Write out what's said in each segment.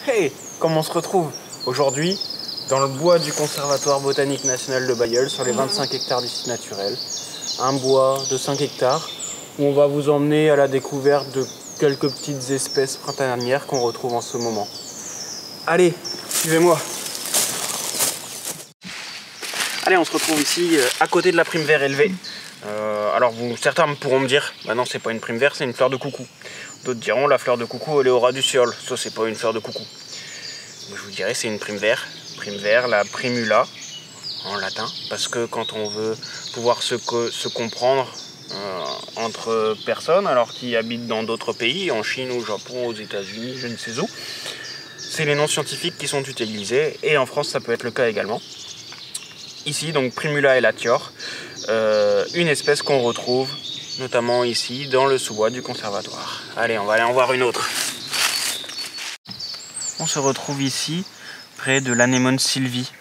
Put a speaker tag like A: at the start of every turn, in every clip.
A: Hey, comment on se retrouve aujourd'hui dans le bois du Conservatoire botanique national de Bailleul, sur les 25 hectares du site naturel. Un bois de 5 hectares où on va vous emmener à la découverte de quelques petites espèces printanières qu'on retrouve en ce moment. Allez, suivez-moi. Allez, on se retrouve ici à côté de la prime vert élevée. Alors certains pourront me dire, bah non, c'est pas une prime vert, c'est une fleur de coucou. D'autres diront, la fleur de coucou, elle est au ras du sol. Ça, c'est pas une fleur de coucou. Je vous dirais, c'est une prime vert, la primula en latin, parce que quand on veut pouvoir se comprendre entre personnes, alors qui habitent dans d'autres pays, en Chine, au Japon, aux États-Unis, je ne sais où, c'est les noms scientifiques qui sont utilisés, et en France, ça peut être le cas également. Ici, donc Primula elatior, une espèce qu'on retrouve notamment ici dans le sous-bois du conservatoire. Allez, on va aller en voir une autre. On se retrouve ici près de l'anémone sylvie.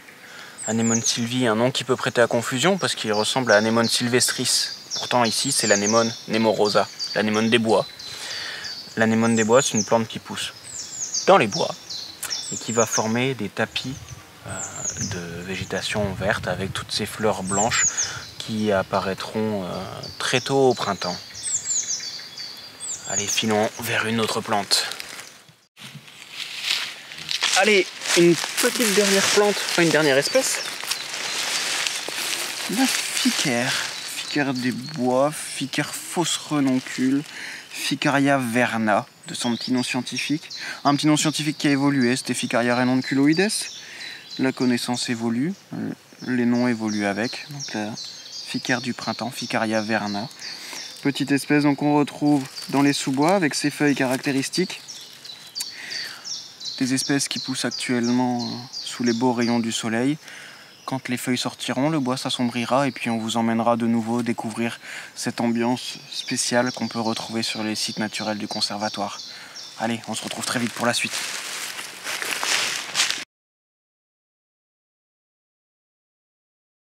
A: Anémone sylvie, un nom qui peut prêter à confusion parce qu'il ressemble à Anémone sylvestris. Pourtant ici c'est l'anémone nemorosa, l'anémone des bois. L'anémone des bois, c'est une plante qui pousse dans les bois et qui va former des tapis de végétation verte avec toutes ces fleurs blanches qui apparaîtront très tôt au printemps. Allez, filons vers une autre plante. Allez, une petite dernière plante, enfin une dernière espèce. La Ficare. Ficare des bois, Ficare fausse renoncule, Ficaria verna, de son petit nom scientifique. Un petit nom scientifique qui a évolué, c'était Ficaria renonculoides. La connaissance évolue, les noms évoluent avec. Donc la Ficare du printemps, Ficaria verna. Petite espèce donc on retrouve dans les sous-bois avec ses feuilles caractéristiques. Des espèces qui poussent actuellement sous les beaux rayons du soleil. Quand les feuilles sortiront, le bois s'assombrira et puis on vous emmènera de nouveau découvrir cette ambiance spéciale qu'on peut retrouver sur les sites naturels du conservatoire. Allez, on se retrouve très vite pour la suite.